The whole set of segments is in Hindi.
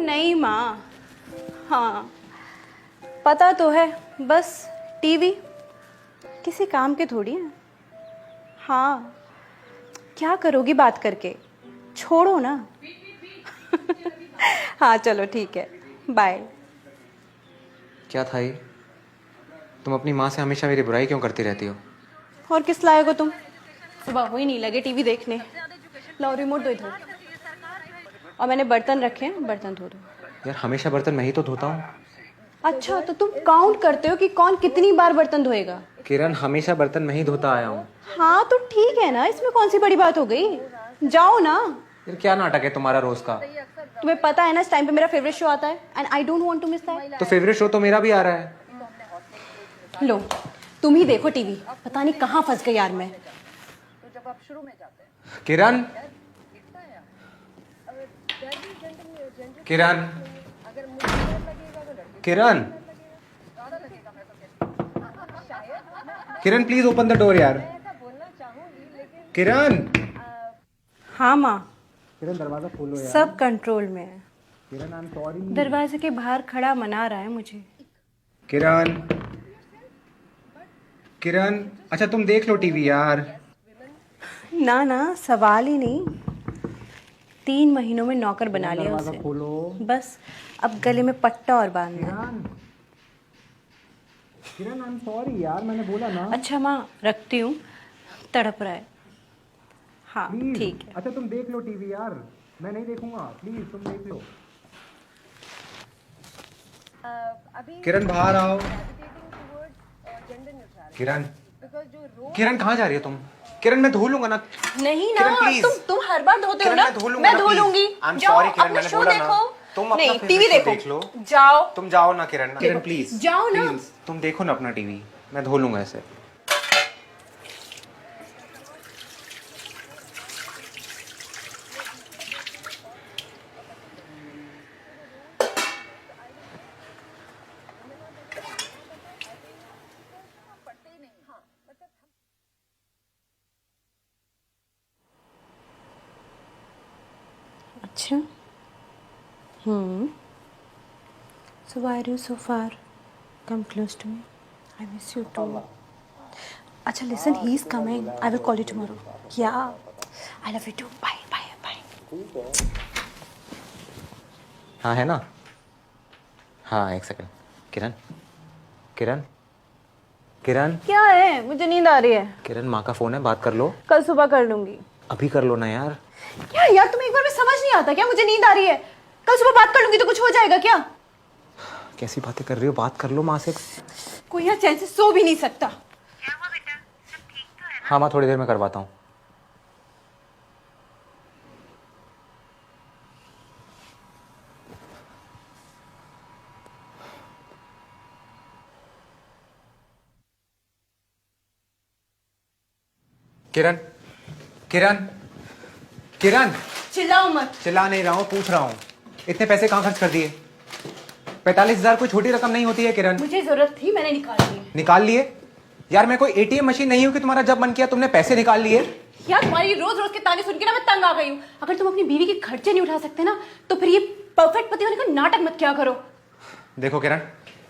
नहीं माँ, हाँ पता तो है, बस टीवी किसी काम के थोड़ी है। हाँ क्या करोगी बात करके, छोड़ो ना। हाँ चलो ठीक है, बाय। क्या था ये? तुम अपनी माँ से हमेशा मेरी बुराई क्यों करती रहती हो? और किस लायक हो तुम? सुबह हो ही नहीं लगे टीवी देखने। लाओ रिमोट दो इधर। और मैंने बर्तन रखे हैं, बर्तन धो दो। यार हमेशा बर्तन मैं ही तो धोता हूँ। अच्छा तो तुम काउंट करते हो कि कौन कितनी बार बर्तन धोएगा? किरण, हमेशा बर्तन मैं ही धोता आया हूँ। हाँ तो ठीक है ना, इसमें कौन सी बड़ी बात हो गई, जाओ ना। यार क्या नाटक है तुम्हारा रोज का? तुम्हें पता है ना इस टाइम पे मेरा फेवरेट शो आता है and I don't want to miss that. तो फेवरेट शो तो मेरा भी आ रहा है। लो तुम ही देखो टीवी, पता नहीं कहाँ फंस गई यार मैं। किरण, किरण, किरण, किरण प्लीज ओपन द डोर यार। किरण, हाँ माँ, किरण दरवाजा खोलो यार। सब कंट्रोल में है। किरण आई एम सॉरी। दरवाजे के बाहर खड़ा मना रहा है मुझे। किरण, किरण, अच्छा तुम देख लो टीवी यार। ना ना सवाल ही नहीं, 3 महीनों में नौकर बना लिया दरवाजा उसे। खोलो। बस अब गले में पट्टा और बांधना। किरण, किरण आई एम सॉरी यार, मैंने बोला ना। अच्छा माँ रखती हूँ, तड़प रहा है। हाँ प्लीज। ठीक है। अच्छा तुम देख लो टीवी यार, मैं नहीं देखूंगा, प्लीज तुम देख लो। किरण बाहर आओ। किरण, किरण कहाँ जा रही हो तुम? किरण मैं धो लूंगा ना। नहीं ना, किरण, please। तुम हर बार धोते हो किरण, ना। मैं धो लूंगा मैं ना, धो please। लूंगी। I'm जाओ sorry, किरण, अपना मैंने शो बोला ना। देखो। तुम अपना नहीं favorite टीवी show देखो, देख लो। जाओ। तुम जाओ ना किरण, किरण प्लीज। जाओ ना। प्लीज तुम देखो ना अपना टीवी, मैं धो लूंगा ऐसे। अच्छा so why are you so far? Come close to me, I miss you too. अच्छा listen, he is coming, I will call you tomorrow. Yeah, I love you too, bye bye bye. हाँ है ना? हाँ एक सेकंड। किरण, किरण, किरण, क्या है? मुझे नींद आ रही है। किरण माँ का फोन है, बात कर लो। कल सुबह कर लूंगी। अभी कर लो ना यार। क्या यार, तुम्हें एक बार में समझ नहीं आता क्या? मुझे नींद आ रही है, कल सुबह बात कर लूंगी तो कुछ हो जाएगा क्या? कैसी बातें कर रही हो, बात कर लो माँ से। कोई यहाँ चैन से सो भी नहीं सकता। हाँ माँ थोड़ी देर में करवाता हूँ। किरण, किरण, किरण। चिल्लाओ मत। चिल्ला नहीं रहा हूँ, पूछ रहा हूँ इतने पैसे कहाँ खर्च कर दिए? 45,000 कोई छोटी रकम नहीं होती है किरण। मुझे जरूरत थी, मैंने निकाल ली। निकाल लिए? यार मैं कोई एटीएम मशीन नहीं हूँ कि तुम्हारा जब मन किया तुमने पैसे निकाल लिए। यार तुम्हारी रोज रोज के ताने सुन के ना मैं तंग आ गई हूँ। अगर तुम अपनी बीवी के खर्चे नहीं उठा सकते ना तो फिर ये परफेक्ट पति होने का नाटक मत क्या करो। देखो किरण,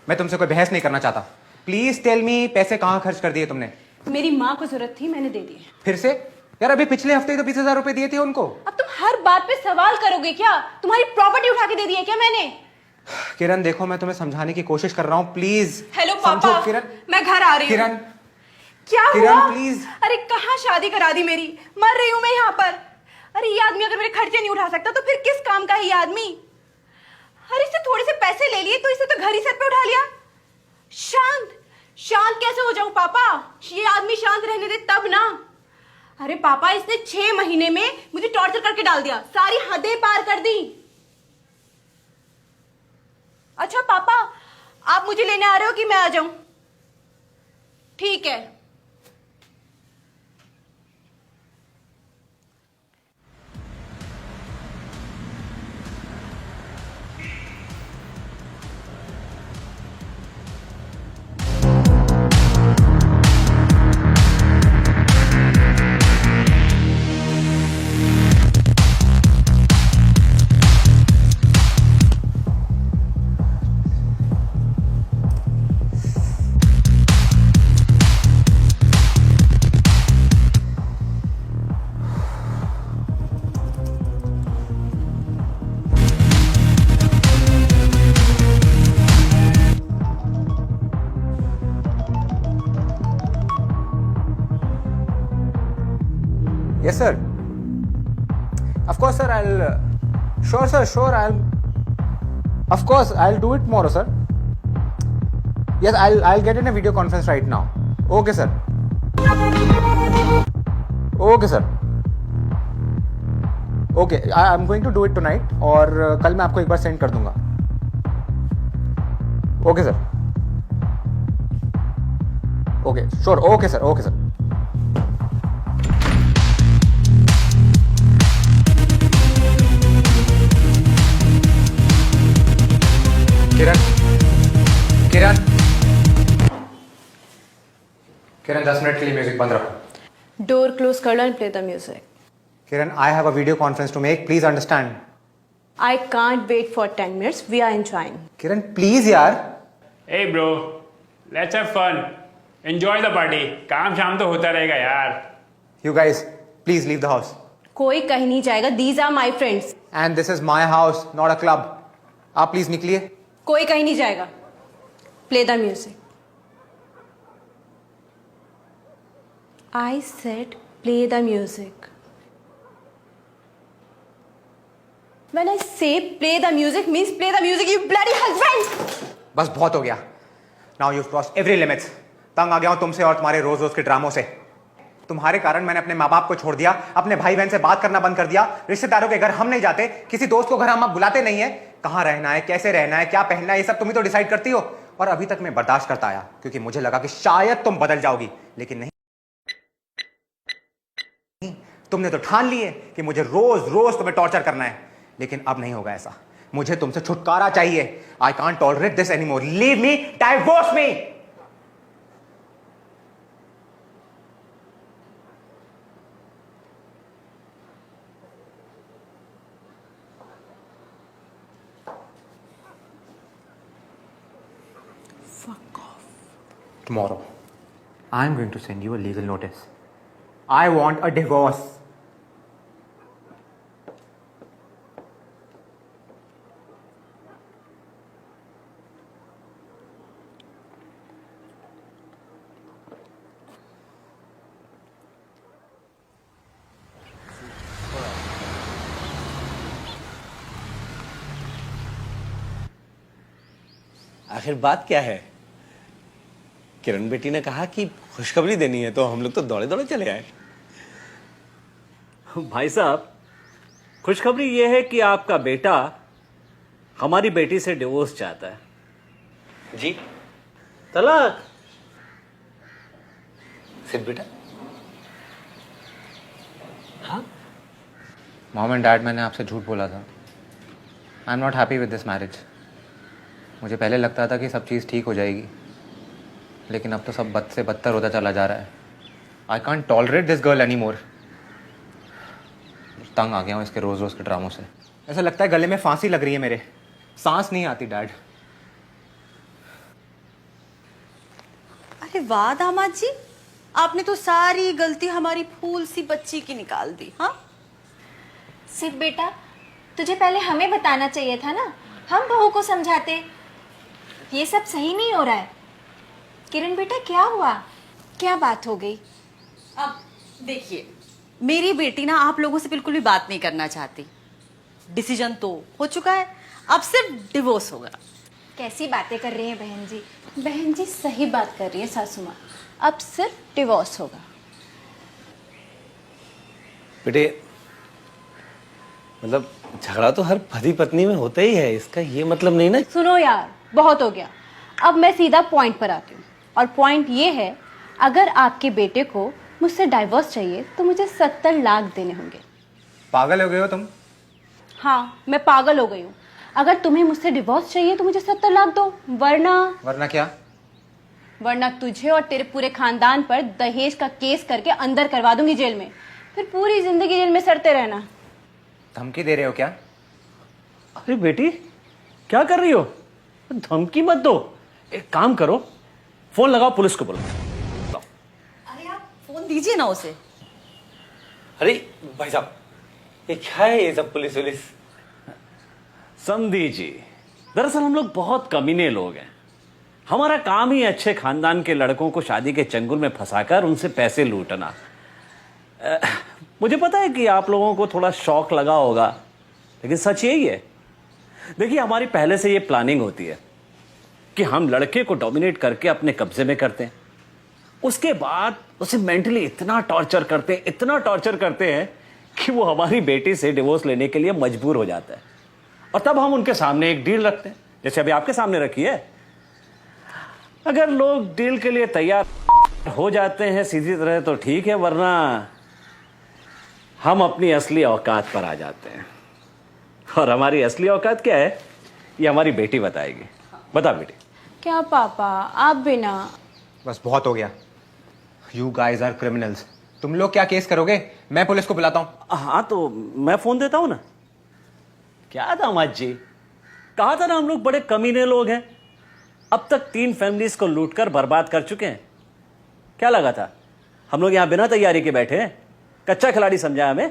मैं तुमसे कोई बहस नहीं करना चाहता। प्लीज टेल मी, पैसे कहाँ खर्च कर दिए तुमने? मेरी माँ को जरूरत थी, मैंने दे दिए। फिर से? यार अभी पिछले हफ्ते ही तो 20,000 रुपए दिए थे उनको। अब तुम हर बात पे सवाल करोगे क्या? तुम्हारी प्रॉपर्टी उठा के दे दी है क्या मैंने? किरण देखो, मैं तुम्हें समझाने की कोशिश कर रहा हूँ, प्लीज। हेलो समझो पापा, किरण। मैं घर आ रही हूँ। किरण, क्या किरण, हुआ? प्लीज। अरे कहाँ शादी करा दी मेरी, मर रही हूँ मैं यहाँ पर। अरे ये आदमी अगर मेरे खर्चे नहीं उठा सकता तो फिर किस काम का है ये आदमी? अरे इससे थोड़े से पैसे ले लिए तो इसे तो घर ही सर पे उठा लिया। शांत शांत कैसे हो जाऊं पापा? ये आदमी शांत रहने दे तब ना। अरे पापा इसने 6 महीने में मुझे टॉर्चर करके डाल दिया, सारी हदें पार कर दी। अच्छा पापा, आप मुझे लेने आ रहे हो कि मैं आ जाऊं? ठीक है। Yes, sir. Of course, sir. Sure, sir. Sure, Of course, I'll do it tomorrow, sir. Yes, I'll get in a video conference right now. Okay, sir. Okay, sir. Okay, I'm going to do it tonight. और कल मैं आपको एक बार सेंड कर दूंगा. Okay, sir. Okay, sure. Okay, sir. Okay, sir. Kiran, Kiran, Kiran 10 minute के लिए म्यूजिक बंद रखो. डोर क्लोज कर लो and play the music. Kiran, I have a video conference to make. Please understand. I can't wait for 10 minutes. We are enjoying. Kiran, please यार. Hey bro, let's have fun. Enjoy the party. काम शाम तो होता रहेगा यार. You guys, please leave the house. कोई कहीं नहीं जाएगा. These are my friends. And this is my house, not a club. आप प्लीज निकलिए. कोई कहीं नहीं जाएगा. Play the music. I said play the music. When I say play the music means play the music, you bloody husband! बस बहुत हो गया. Now you've crossed every limits. तंग आ गया हूं तुमसे और तुम्हारे रोज रोज के ड्रामों से. तुम्हारे कारण मैंने अपने माँ बाप को छोड़ दिया, अपने भाई बहन से बात करना बंद कर दिया, रिश्तेदारों के घर हम नहीं जाते, किसी दोस्त को घर हम अब बुलाते नहीं है. कहाँ रहना है, कैसे रहना है, क्या पहनना है, ये सब तुम ही तो डिसाइड करती हो. और अभी तक मैं बर्दाश्त करता आया क्योंकि मुझे लगा कि शायद तुम बदल जाओगी, लेकिन नहीं. तुमने तो ठान लिए कि मुझे रोज रोज तुम्हें टॉर्चर करना है, लेकिन अब नहीं होगा ऐसा. मुझे तुमसे छुटकारा चाहिए. I can't tolerate this anymore. Leave me, divorce me. Fuck off. Tomorrow, I'm going to send you a legal notice. I want a divorce. आखिर बात क्या है? किरण बेटी ने कहा कि खुशखबरी देनी है, तो हम लोग तो दौड़े दौड़े चले आए. भाई साहब, खुशखबरी यह है कि आपका बेटा हमारी बेटी से डिवोर्स चाहता है. जी? तलाक? सिर्फ बेटा? हाँ? मॉम एंड डैड, मैंने आपसे झूठ बोला था. I am not happy with this marriage. मुझे पहले लगता था कि सब चीज़ ठीक हो जाएगी, लेकिन अब तो सब बद से बदतर होता चला जा रहा है. I can't tolerate this girl any more. तंग आ गया हूँ इसके रोज़ रोज़ के ड्रामों से. ऐसा लगता है गले में फांसी लग रही है मेरे. सांस नहीं आती डैड. अरे वाह दामाद जी, आपने तो सारी गलती हमारी फूल सी बच्ची की निकाल दी. हाँ, सिर्फ बेटा, तुझे पहले हमें बताना चाहिए था ना. हम बहू को समझाते. ये सब सही नहीं हो रहा है. किरण बेटा, क्या हुआ? क्या बात हो गई? अब देखिए, मेरी बेटी ना आप लोगों से बिल्कुल भी बात नहीं करना चाहती. डिसीजन तो हो चुका है, अब सिर्फ डिवोर्स होगा. कैसी बातें कर रही हैं बहन जी? बहन जी सही बात कर रही है सासू माँ. अब सिर्फ डिवोर्स होगा. बेटे, मतलब झगड़ा तो हर पति पत्नी में होता ही है, इसका ये मतलब नहीं ना. सुनो यार, बहुत हो गया. अब मैं सीधा पॉइंट पर आती हूँ, और पॉइंट ये है, अगर आपके बेटे को मुझसे डाइवोर्स चाहिए तो मुझे 70 लाख देने होंगे. पागल हो गए हो तुम? हाँ, मैं पागल हो गई हूँ. अगर तुम्हें मुझसे डिवोर्स चाहिए तो मुझे 70 लाख दो, वरना क्या? वरना तुझे और तेरे पूरे खानदान पर दहेज का केस करके अंदर करवा दूंगी जेल में. फिर पूरी जिंदगी जेल में सड़ते रहना. धमकी दे रहे हो क्या? अरे बेटी, क्या कर रही हो? धमकी मत दो. एक काम करो, फोन लगाओ, पुलिस को बुलाओ. अरे आप फोन दीजिए ना उसे. अरे भाई साहब, ये क्या है ये सब पुलिस वुलिस? समझी जी, दरअसल हम लोग बहुत कमीने लोग हैं. हमारा काम ही अच्छे खानदान के लड़कों को शादी के चंगुल में फंसाकर उनसे पैसे लूटना. मुझे पता है कि आप लोगों को थोड़ा शौक लगा होगा, लेकिन सच यही है। देखिए, हमारी पहले से ये प्लानिंग होती है कि हम लड़के को डोमिनेट करके अपने कब्जे में करते हैं, उसके बाद उसे मेंटली इतना टॉर्चर करते हैं कि वो हमारी बेटी से डिवोर्स लेने के लिए मजबूर हो जाता है। और तब हम उनके सामने एक डील रखते हैं, जैसे अभी आपके सामने रखी है। अगर लोग डील के लिए तैयार हो जाते हैं सीधी तरह तो ठीक है, वरना हम अपनी असली औकात पर आ जाते हैं। और हमारी असली औकात क्या है, ये हमारी बेटी बताएगी। बता बेटी। क्या पापा, आप बिना। बस बहुत हो गया। You guys are criminals. तुम लोग क्या केस करोगे? मैं पुलिस को बुलाता हूं। हाँ तो मैं फोन देता हूं ना। क्या दामाद जी, कहा था ना हम लोग बड़े कमीने लोग हैं। अब तक 3 फैमिलीज को लूटकर बर्बाद कर चुके हैं। क्या लगा था हम लोग यहां बिना तैयारी के बैठे हैं? कच्चा खिलाड़ी समझा हमें?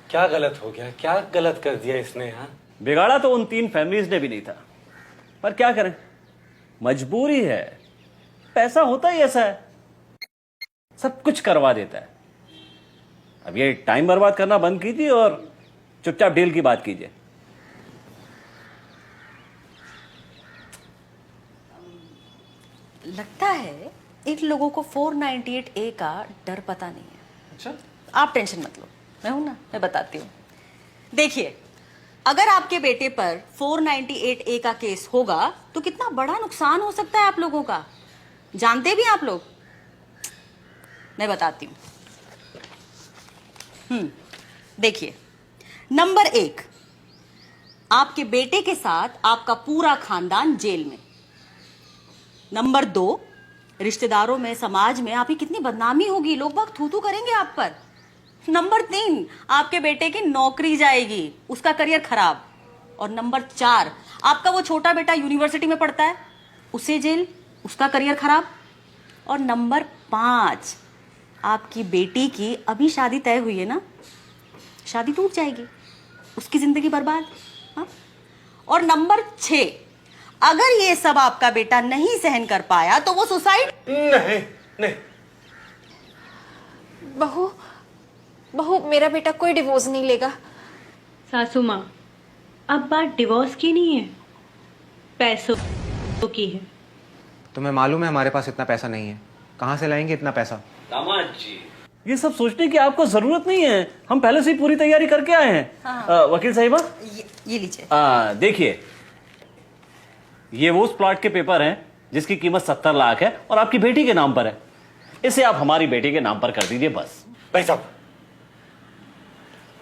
क्या गलत हो गया, क्या गलत कर दिया इसने? यहाँ बिगाड़ा तो उन 3 फैमिलीज ने भी नहीं था, पर क्या करें, मजबूरी है। पैसा होता ही ऐसा है, सब कुछ करवा देता है। अब ये टाइम बर्बाद करना बंद कीजिए और चुपचाप डील की बात कीजिए। लगता है इन लोगों को 498A का डर पता नहीं है। अच्छा, आप टेंशन मत लो, मैं हूं ना, मैं बताती हूँ। देखिए, अगर आपके बेटे पर 498A का केस होगा तो कितना बड़ा नुकसान हो सकता है आप लोगों का, जानते भी आप लोग। मैं बताती हूँ। देखिए, नंबर 1, आपके बेटे के साथ आपका पूरा खानदान जेल में। नंबर 2, रिश्तेदारों में, समाज में आपकी कितनी बदनामी होगी, लोग बाग थू थू करेंगे आप पर। नंबर 3, आपके बेटे की नौकरी जाएगी, उसका करियर खराब। और नंबर 4, आपका वो छोटा बेटा यूनिवर्सिटी में पढ़ता है, उसे जेल, उसका करियर खराब। और नंबर 5, आपकी बेटी की अभी शादी तय हुई है ना, शादी टूट जाएगी, उसकी जिंदगी बर्बाद। हाँ? और नंबर 6, अगर ये सब आपका बेटा नहीं सहन कर पाया तो वो सुसाइड। नहीं नहीं, बहू, मेरा बेटा कोई डिवोर्स नहीं लेगा। सासू माँ, अब बात डिवोर्स की नहीं है, पैसों की है। तुम्हें मालूम है हमारे पास इतना पैसा नहीं है, कहां से लाएंगे इतना पैसा? दामाद जी, ये सब सोचने की आपको जरूरत नहीं है, हम पहले से ही पूरी तैयारी करके आए हैं। वकील साहिबा, ये लीजिए। देखिए, ये वो उस प्लॉट के पेपर हैं जिसकी कीमत 70 लाख है और आपकी बेटी के नाम पर है। इसे आप हमारी बेटी के नाम पर कर दीजिए बस। भाई साहब,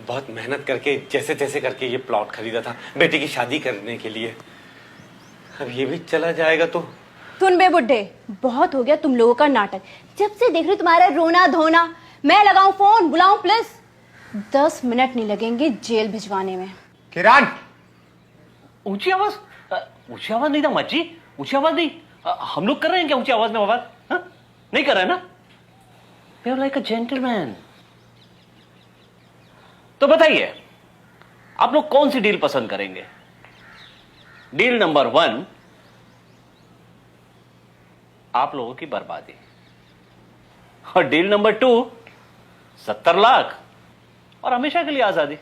बहुत मेहनत करके जैसे तैसे करके ये प्लॉट खरीदा था बेटी की शादी करने के लिए, अब ये भी चला जाएगा तो। सुन बे बुड्ढे, बहुत हो गया तुम लोगों का नाटक। जब से देख रही तुम्हारा रोना धोना, मैं लगाऊं फोन, बुलाऊं पुलिस? 10 मिनट नहीं लगेंगे जेल भिजवाने में। किरण, ऊंची आवाज नहीं दामाद जी, ऊंची आवाज नहीं। हम लोग कर रहे हैं क्या ऊंची आवाज में आवाज? नहीं कर रहे हैं ना? We are like a gentleman. तो बताइए, आप लोग कौन सी डील पसंद करेंगे? डील नंबर 1, आप लोगों की बर्बादी। और डील नंबर 2, 70 लाख और हमेशा के लिए आजादी।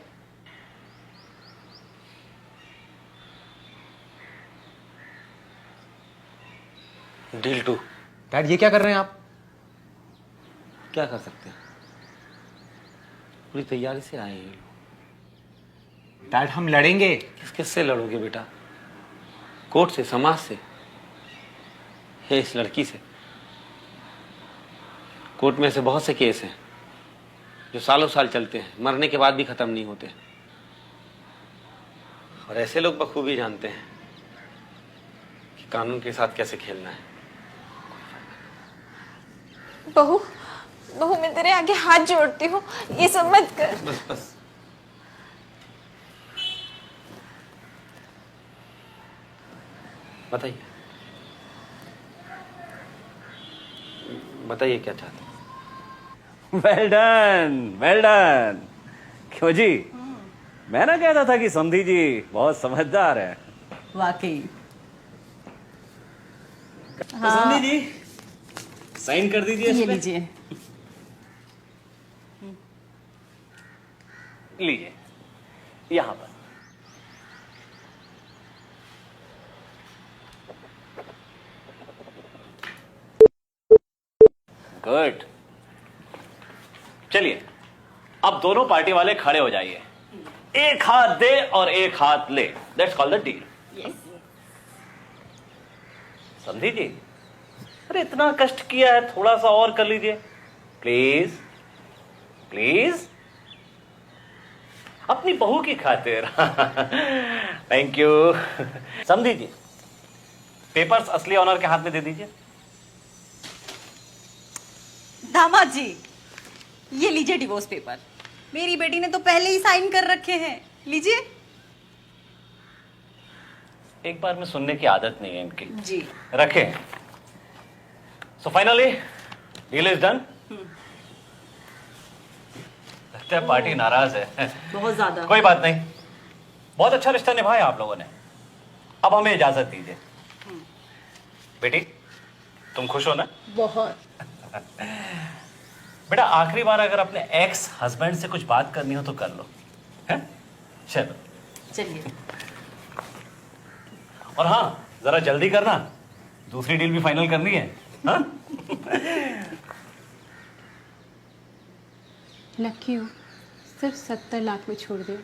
डील 2। डैड ये क्या कर रहे हैं आप? क्या कर सकते हैं, पूरी तैयारी से आए हैं। डैड हम लड़ेंगे। किससे लड़ोगे बेटा? कोर्ट से, समाज से, है इस लड़की से। कोर्ट में ऐसे बहुत से केस हैं जो सालों साल चलते हैं, मरने के बाद भी खत्म नहीं होते। और ऐसे लोग बखूबी जानते हैं कि कानून के साथ कैसे खेलना है। बहू, मैं तेरे आगे हाथ जोड़ती हूँ, ये सब मत कर। बस बताइए क्या चाहते हैं? Well done. क्यों जी, मैं ना कहता था कि समधी जी बहुत समझदार है। वाकई। तो समधी जी, साइन कर दीजिए ये इसमें। लीजिए। लीजिए यहां पर। गुड। चलिए अब दोनों पार्टी वाले खड़े हो जाइए, एक हाथ दे और एक हाथ ले। That's called the deal. समझी जी? अरे इतना कष्ट किया है, थोड़ा सा और कर लीजिए प्लीज प्लीज, अपनी बहू की खातिर। Thank you. समझी जी, पेपर्स असली ऑनर के हाथ में दे दीजिए। दामाद जी, ये लीजिए डिवोर्स पेपर। मेरी बेटी ने तो पहले ही साइन कर रखे हैं, लीजिए। एक बार में सुनने की आदत नहीं है इनकी। जी रखें। So finally deal is done. लगता है पार्टी नाराज है। बहुत ज्यादा। कोई बात नहीं, बहुत अच्छा रिश्ता निभाया आप लोगों ने। अब हमें इजाजत दीजिए। बेटी तुम खुश हो ना? बहुत। बेटा आखिरी बार अगर अपने एक्स हस्बैंड से कुछ बात करनी हो तो कर लो, है? चलो चलिए। और हाँ जरा जल्दी करना, दूसरी डील भी फाइनल करनी है। हाँ? लकी हो, सिर्फ 70 लाख में छोड़ दिया।